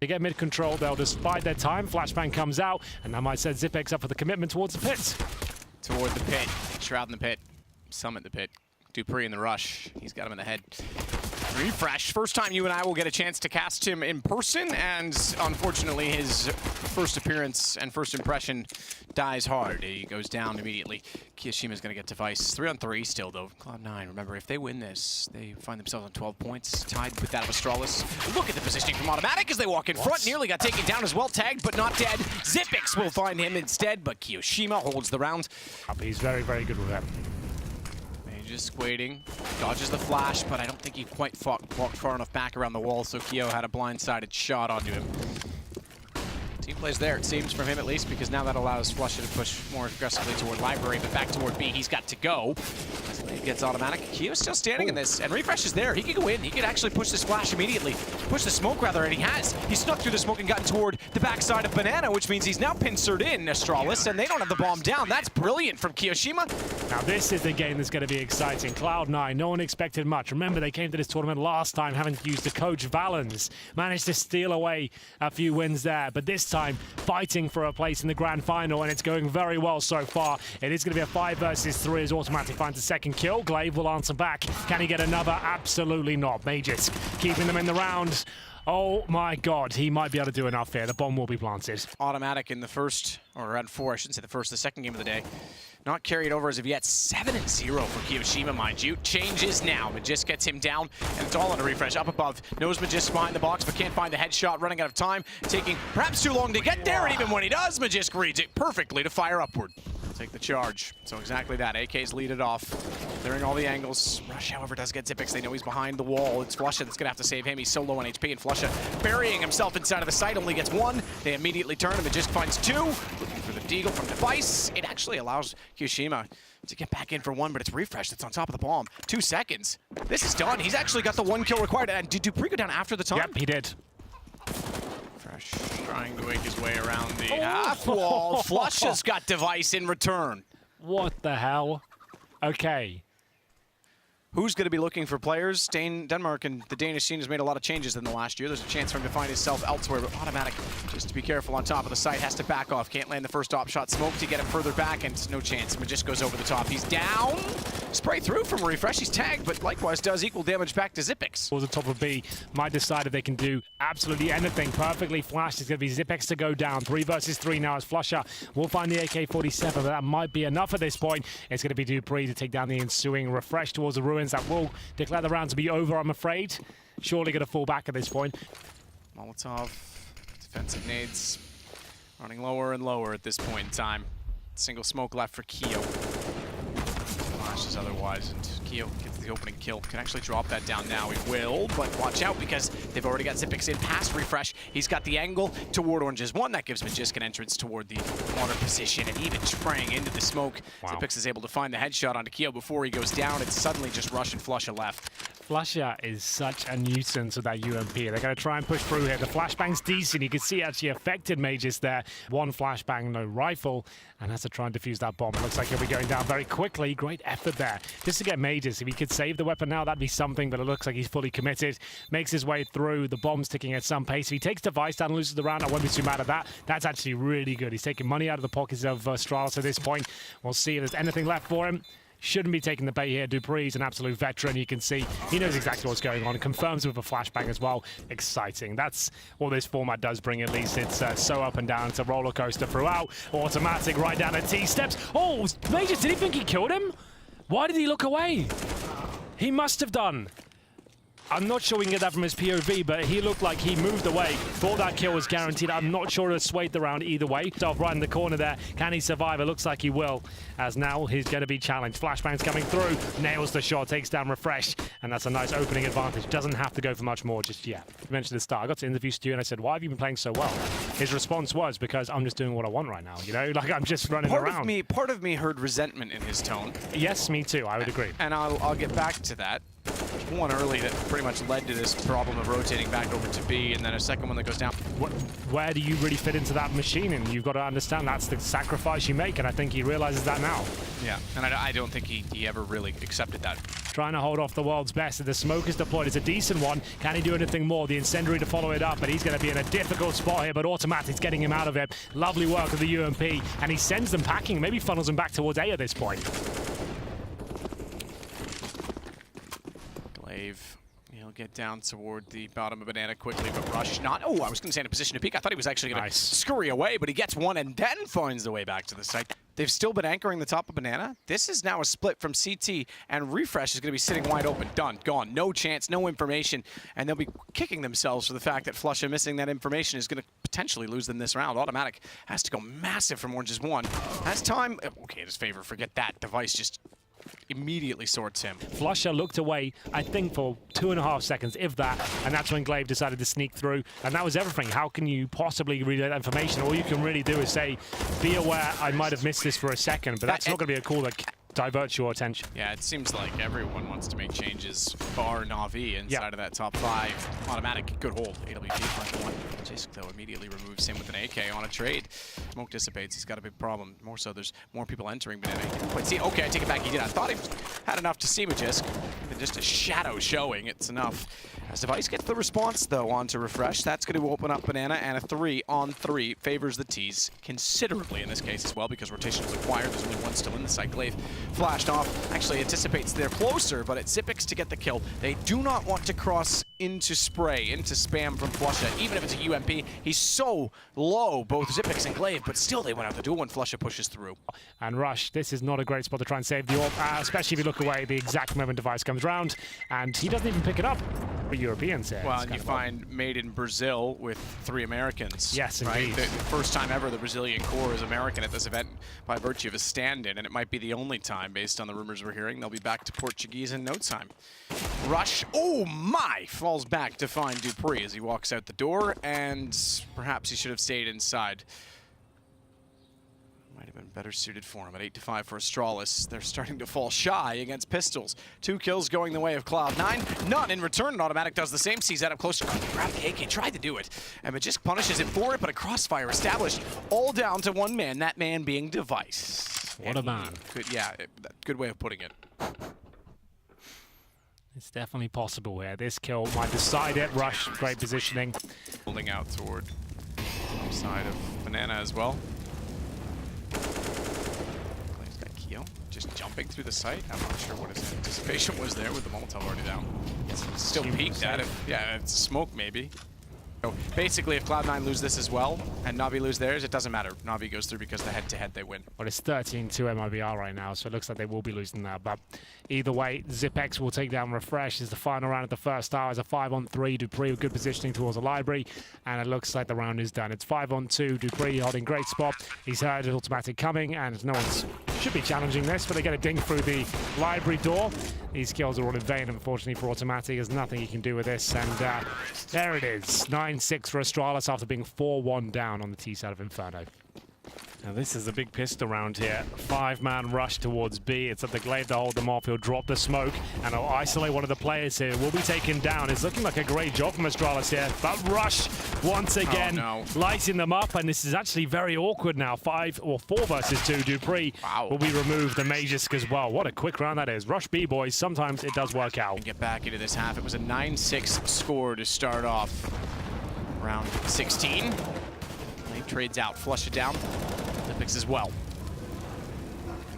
They get mid control, they'll just bide their time. Flashbang comes out, and that might set Zipex up for the commitment towards the pit. Toward the pit. Shroud in the pit. Summit the pit. Dupree in the rush. He's got him in the head. Refresh. First time you and I will get a chance to cast him in person, and unfortunately his first appearance and first impression dies hard. He goes down immediately. Kiyoshima's going to get device. 3-on-3 still, though. Cloud9, remember, if they win this, they find themselves on 12 points, tied with that of Astralis. Look at the positioning from Automatic as they walk in front. Nearly got taken down as well. Tagged, but not dead. Zipex will find him instead, but Kiyoshima holds the round. He's very, very good with that. Just waiting, dodges the flash, but I don't think he quite walked far enough back around the wall, so Kyo had a blindsided shot onto him. Team plays there, it seems, from him at least, because now that allows Flusha to push more aggressively toward Library, but back toward B, he's got to go. He gets Automatic. Kyo's still standing in this, and Refresh is there. He could go in, he could actually push this flash immediately. Push the smoke, rather, and he has. He snuck through the smoke and gotten toward the backside of Banana, which means he's now pincered in Astralis, and they don't have the bomb down. That's brilliant from Kiyoshima. Now this is the game that's going to be exciting. Cloud9, no one expected much. Remember, they came to this tournament last time having to use the coach Valens. Managed to steal away a few wins there, but this time fighting for a place in the grand final, and it's going very well so far. It is going to be a 5 versus 3 as Automatic finds a second kill. Glaive will answer back. Can he get another? Absolutely not. Mages keeping them in the round. Oh my god, he might be able to do enough here. The bomb will be planted. Automatic in the first, or round 4, I shouldn't say the first, the second game of the day. Not carried over as of yet. 7-0 for Kiyoshima, mind you. Changes now. Magisk gets him down, and it's all on a refresh. Up above, knows Magisk behind the box, but can't find the headshot. Running out of time, taking perhaps too long to get there, and even when he does, Magisk reads it perfectly to fire upward. Take the charge. So exactly that. AK's lead it off. Clearing all the angles. Rush, however, does get Zipex. They know he's behind the wall. It's Flusha that's going to have to save him. He's so low on HP, and Flusha burying himself inside of the site. Only gets 1. They immediately turn, and Magisk finds 2. Looking for the deagle from device. It actually allows Kiyoshima to get back in for 1, but it's Refresh that's on top of the bomb. 2 seconds. This is done. He's actually got the 1 kill required. And did Dupree go down after the time? Yep, he did. Refresh trying to make his way around the half wall. Flusha's got device in return. What the hell? Okay. Who's going to be looking for players? Denmark and the Danish scene has made a lot of changes in the last year. There's a chance for him to find himself elsewhere, but Automatic, just to be careful on top of the site, has to back off. Can't land the first op shot. Smoke to get him further back, and no chance. Magisk goes over the top. He's down. Spray through from Refresh. He's tagged, but likewise does equal damage back to Zipex. Towards the top of B, might decide if they can do absolutely anything. Perfectly flashed. It's going to be Zipex to go down. 3 versus 3 now as Flusha will find the AK-47, but that might be enough at this point. It's going to be Dupree to take down the ensuing Refresh towards the ruins. That will declare the round to be over, I'm afraid. Surely going to fall back at this point. Molotov, defensive nades, running lower and lower at this point in time. Single smoke left for Kyo. Flashes otherwise, and Kyo gets the opening kill. Can actually drop that down now. He will, but watch out because they've already got Zipex in past Refresh. He's got the angle toward Orange's 1. That gives Magisk an entrance toward the water position, and even spraying into the smoke. Wow. Zipex is able to find the headshot onto Kyo before he goes down. It's suddenly just Rush and Flusha left. Flusha is such a nuisance with that UMP. They're going to try and push through here. The flashbang's decent. You can see actually affected Mages there. 1 flashbang, no rifle, and has to try and defuse that bomb. It looks like he'll be going down very quickly. Great effort there. Just to get Mages. If he could save the weapon now, that'd be something, but it looks like he's fully committed. Makes his way through. The bomb's ticking at some pace. If he takes device down and loses the round, I won't be too mad at that. That's actually really good. He's taking money out of the pockets of Astralis at this point. We'll see if there's anything left for him. Shouldn't be taking the bait here. Dupree's an absolute veteran. You can see he knows exactly what's going on. Confirms with a flashbang as well. Exciting. That's all this format does bring, at least. It's so up and down. It's a roller coaster throughout. Automatic right down at T steps. Oh, Major, did he think he killed him? Why did he look away? He must have done. I'm not sure we can get that from his POV, but he looked like he moved away. Thought that kill was guaranteed. I'm not sure it swayed the round either way. Off right in the corner there. Can he survive? It looks like he will, as now he's going to be challenged. Flashbang's coming through. Nails the shot, takes down Refresh, and that's a nice opening advantage. Doesn't have to go for much more just yet. You mentioned at the start. I got to interview Stu and I said, why have you been playing so well? His response was, because I'm just doing what I want right now. You know, like I'm just running around. Part of me heard resentment in his tone. Yes, me too. I would agree. And I'll get back to that. One early that pretty much led to this problem of rotating back over to B, and then a second one that goes down. Where do you really fit into that machine? And you've got to understand that's the sacrifice you make, and I think he realizes that now. Yeah, and I don't think he ever really accepted that. Trying to hold off the world's best. The smoke is deployed. It's a decent one. Can he do anything more? The incendiary to follow it up, but he's going to be in a difficult spot here, but Automatic's getting him out of it. Lovely work of the UMP, and he sends them packing, maybe funnels them back towards A at this point. Glaive, he'll get down toward the bottom of Banana quickly, but Rush not. Oh, I was going to say in a position to peek. I thought he was actually going to scurry away, but he gets one and then finds the way back to the site. They've still been anchoring the top of Banana. This is now a split from CT, and Refresh is going to be sitting wide open. Done, gone, no chance, no information, and they'll be kicking themselves for the fact that Flusha missing that information is going to potentially lose them this round. Automatic has to go massive from Orange's one. Has time. Okay, in his favor, forget that. Device just immediately sorts him. Flusha looked away, I think, for 2.5 seconds, if that, and that's when Glaive decided to sneak through, and that was everything. How can you possibly relay that information? All you can really do is say, be aware, I might have missed this for a second, but that's not going to be a call that diverts your attention. Yeah, it seems like everyone wants to make changes, bar Na'Vi inside of that top 5. Automatic, good hold. AWP punch one. Jisk, though, immediately removes him with an AK on a trade. Smoke dissipates. He's got a big problem. More so, there's more people entering Banana. He didn't quite see. Okay, I take it back. He did. I thought he had enough to see Jisk. Even just a shadow showing, it's enough. As Device gets the response, though, onto Refresh, that's going to open up Banana, and a 3-on-3 favors the T's considerably in this case as well, because rotation is required. There's only one still in the site. Glaive flashed off. Actually anticipates they're closer, but it's Xipix to get the kill. They do not want to cross into spray, into spam from Flusha, even if it's a UMP. He's so low, both Xipix and Glaive, but still they went out the duel when Flusha pushes through. And Rush, this is not a great spot to try and save the AWP, especially if you look away the exact moment Device comes round, and he doesn't even pick it up. Europeans here. Well, and you find made in Brazil with 3 Americans. Yes, right? indeed. The first time ever the Brazilian core is American at this event by virtue of a stand-in, and it might be the only time based on the rumors we're hearing. They'll be back to Portuguese in no time. Rush, oh my, falls back to find Dupree as he walks out the door, and perhaps he should have stayed inside. Might have been better suited for him at 8-5 for Astralis. They're starting to fall shy against pistols. 2 kills going the way of Cloud9. None in return, and Automatic does the same. Sees that up closer. Grab the AK, tried to do it. And Magisk punishes him for it, but a crossfire established. All down to one man, that man being Device. What a man. Good, yeah, good way of putting it. It's definitely possible here. This kill might decide it. Rush, great positioning. Holding out toward the side of Banana as well. Glaive's got Keo, just jumping through the site. I'm not sure what his anticipation was there with the Molotov already down. It's still peeked at it. Yeah, it's smoke maybe. So basically, if Cloud9 lose this as well, and Na'Vi lose theirs, it doesn't matter. Na'Vi goes through because the head-to-head they win. Well, it's 13-2 MIBR right now, so it looks like they will be losing that. But either way, Xipix will take down Refresh. It's the final round of the first hour. It's a 5-on-3. Dupree with good positioning towards the library, and it looks like the round is done. It's 5-on-2. Dupree holding great spot. He's heard an Automatic coming, and no one's should be challenging this, but they get a ding through the library door. These kills are all in vain, unfortunately, for Automatic. There's nothing he can do with this, and there it is. 9-6 for Astralis after being 4-1 down on the T side of Inferno. Now this is a big pistol round here. 5-man rush towards B. It's up to Glaive to hold them off. He'll drop the smoke and he'll isolate one of the players here. Will be taken down. It's looking like a great job from Astralis here. But Rush once again lighting them up, and this is actually very awkward now. 4 versus 2. Dupree will be removed. The Magisk as well. What a quick round that is. Rush B, boys. Sometimes it does work out. Get back into this half. It was a 9-6 score to start off round 16. Glaive trades out. Flush it down. Xipix as well.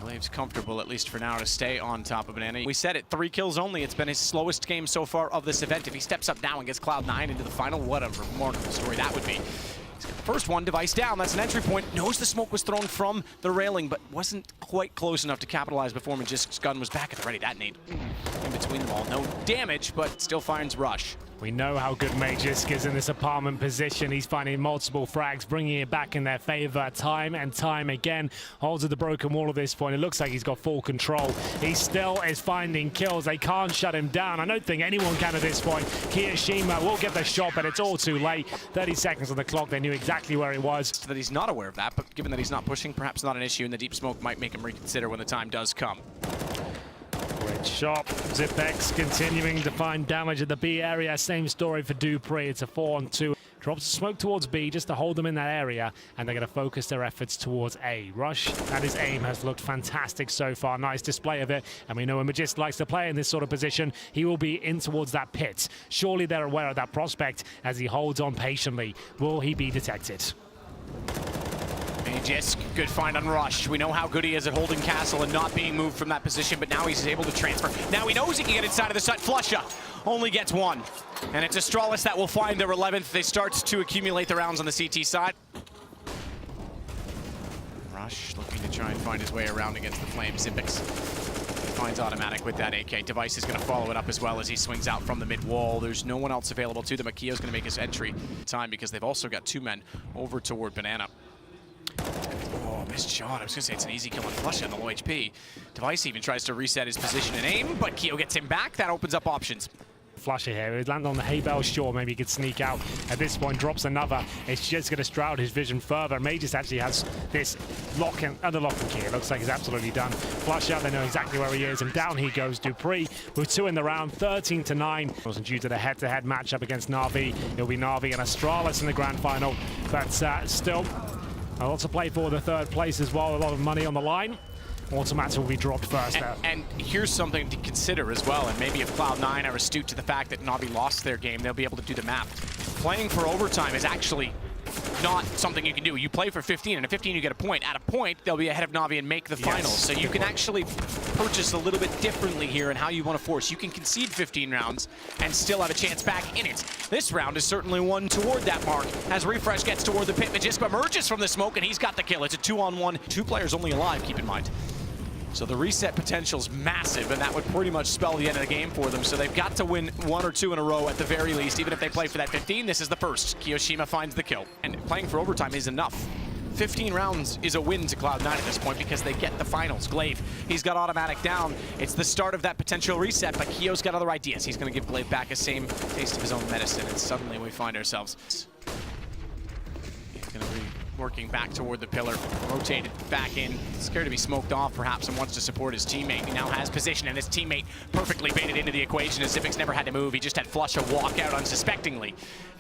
Glaive's comfortable, at least for now, to stay on top of Banana. We said it, 3 kills only. It's been his slowest game so far of this event. If he steps up now and gets Cloud9 into the final, what a remarkable story that would be. He's got the first one, Device down. That's an entry point. Knows the smoke was thrown from the railing, but wasn't quite close enough to capitalize before Magisk's gun was back at the ready. That nade in between them all. No damage, but still finds Rush. We know how good Magisk is in this apartment position. He's finding multiple frags, bringing it back in their favor time and time again. Holds at the broken wall at this point. It looks like he's got full control. He still is finding kills. They can't shut him down. I don't think anyone can at this point. Kiyoshima will get the shot, but it's all too late. 30 seconds on the clock. They knew exactly where he was. So that he's not aware of that, but given that he's not pushing, perhaps not an issue, and the deep smoke might make him reconsider when the time does come. Good shot. Zipex continuing to find damage at the B area. Same story for Dupree. It's a 4-on-2. Drops smoke towards B just to hold them in that area, and they're going to focus their efforts towards A. Rush, and his aim has looked fantastic so far. Nice display of it, and we know when Magist likes to play in this sort of position, he will be in towards that pit. Surely they're aware of that prospect as he holds on patiently. Will he be detected? Magisk, good find on Rush. We know how good he is at holding castle and not being moved from that position, but now he's able to transfer. Now he knows he can get inside of the site. Flusha only gets one. And it's Astralis that will find their 11th. They start to accumulate the rounds on the CT side. Rush looking to try and find his way around against the Flames. Zipex finds automatic with that AK. Device is going to follow it up as well as he swings out from the mid wall. There's no one else available to them. Akio's going to make his entry time because they've also got two men over toward Banana. Oh, missed shot. I was going to say it's an easy kill on Flusha in the low HP. Device even tries to reset his position and aim, but Keo gets him back. That opens up options. Flusha here. He'd land on the hay bale, sure, maybe he could sneak out. At this point, drops another. It's just going to shroud his vision further. Magis actually has this under lock and key. It looks like he's absolutely done. Flusha, they know exactly where he is, and down he goes. Dupree with 2 in the round, 13-9. It wasn't due to the head-to-head matchup against Na'Vi. It'll be Na'Vi and Astralis in the grand final, but still a lot to play for the third place as well. A lot of money on the line. Automata will be dropped first. And here's something to consider as well, and maybe if Cloud9 are astute to the fact that Na'Vi lost their game, they'll be able to do the math. Playing for overtime is actually not something you can do. You play for 15, and at 15 you get a point. At a point, they'll be ahead of Na'Vi and make the finals. So you can actually purchase a little bit differently here in how you want to force. You can concede 15 rounds and still have a chance back in it. This round is certainly one toward that mark. As Refresh gets toward the pit, Magisk emerges from the smoke, and he's got the kill. It's a 2-on-1. 2 players only alive, keep in mind. So the reset potential's massive, and that would pretty much spell the end of the game for them. So they've got to win 1 or 2 in a row at the very least. Even if they play for that 15, this is the first. Kiyoshima finds the kill. And playing for overtime is enough. 15 rounds is a win to Cloud9 at this point because they get the finals. Glaive, he's got automatic down. It's the start of that potential reset, but Kio's got other ideas. He's going to give Glaive back a same taste of his own medicine, and suddenly we find ourselves. He's going to be working back toward the pillar, rotated back in, scared to be smoked off perhaps, and wants to support his teammate. He now has position, and his teammate perfectly baited into the equation as Zipex never had to move. He just had Flusha walk out unsuspectingly.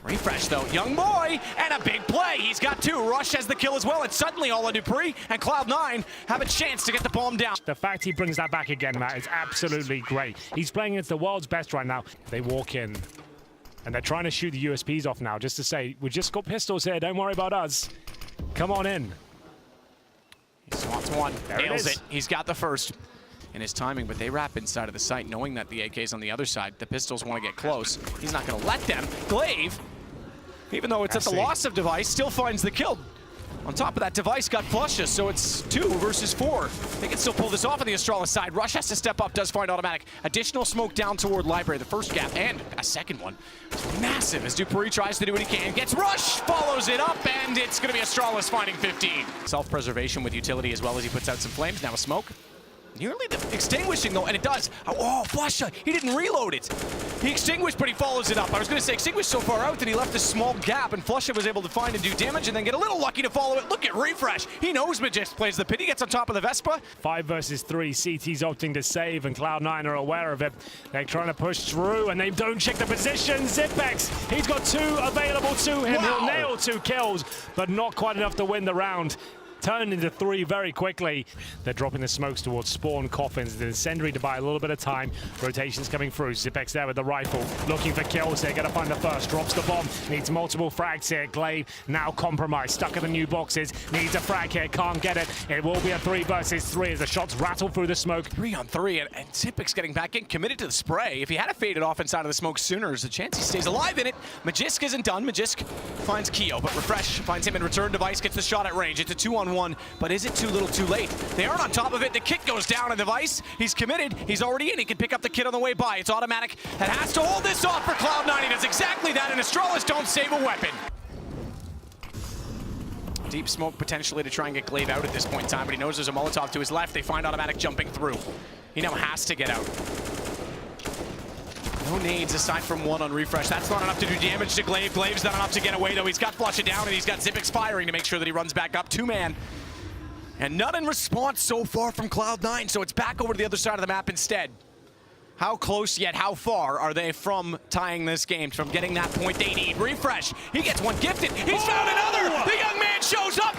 Refresh though, young boy, and a big play. He's got 2. Rush has the kill as well, and suddenly all on Dupree and Cloud9 have a chance to get the bomb down. The fact he brings that back again, Matt, is absolutely great. He's playing against the world's best right now. They walk in, and they're trying to shoot the USPs off now, just to say, we just got pistols here, don't worry about us. Come on in. He swats one, nails it. He's got the first in his timing, but they wrap inside of the site, knowing that the AK's on the other side. The pistols want to get close. He's not going to let them. Glaive, even though it's at the loss of Device, still finds the kill. On top of that, Device got Flusha, so it's 2 versus 4. They can still pull this off on the Astralis side. Rush has to step up, does find automatic. Additional smoke down toward Library, the first gap, and a second one. It's massive as Dupree tries to do what he can. Gets Rush, follows it up, and it's going to be Astralis finding 15. Self-preservation with utility as well as he puts out some flames. Now a smoke. Nearly extinguishing though, and it does. Oh, Flusha, he didn't reload it. He extinguished, but he follows it up. I was going to say extinguished so far out that he left a small gap, and Flusha was able to find and do damage and then get a little lucky to follow it. Look at Refresh. He knows Magisk plays the pit. He gets on top of the Vespa. 5 versus 3. CT's opting to save, and Cloud9 are aware of it. They're trying to push through, and they don't check the position. Zipex, he's got 2 available to him. Wow. He'll nail 2 kills, but not quite enough to win the round. Turned into 3 very quickly. They're dropping the smokes towards spawn coffins. The incendiary to buy a little bit of time. Rotations coming through. Zipex there with the rifle, looking for kills. They're going to find the first. Drops the bomb. Needs multiple frags here. Glaive now compromised. Stuck in the new boxes. Needs a frag here. Can't get it. It will be a 3 versus 3 as the shots rattle through the smoke. 3 on 3, and Zipex getting back in, committed to the spray. If he had faded off inside of the smoke sooner, there's a chance he stays alive in it. Magisk isn't done. Magisk finds Keo, but Refresh finds him in return. Device gets the shot at range. It's a 2-on-1, but is it too little too late? They aren't on top of it. The kit goes down, and Device, he's committed. He's already in. He can pick up the kit on the way by. It's automatic. And has to hold this off for Cloud9. He does exactly that, and Astralis don't save a weapon. Deep smoke potentially to try and get Glaive out at this point in time, but he knows there's a Molotov to his left. They find automatic jumping through. He now has to get out. No nades aside from 1 on Refresh. That's not enough to do damage to Glaive. Glaive's not enough to get away, though. He's got Flusha down, and he's got Zipex firing to make sure that he runs back up. 2-man. And none in response so far from Cloud9, so it's back over to the other side of the map instead. How close yet how far are they from tying this game, from getting that point they need? Refresh, he gets one gifted, he's found another! The young man shows up!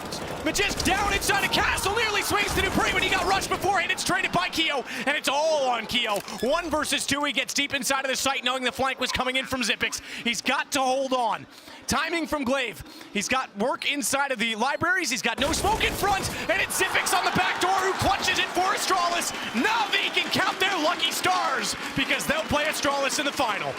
Magisk down inside a castle, nearly swings to Dupree, but he got rushed beforehand. It's traded by Keo, and it's all on Keo. 1 versus 2, he gets deep inside of the site, knowing the flank was coming in from Xyp9x. He's got to hold on. Timing from Glaive. He's got work inside of the libraries, he's got no smoke in front, and it's Xyp9x on the back door who clutches it for Astralis. Now they can count their lucky stars, because they'll play Astralis in the final.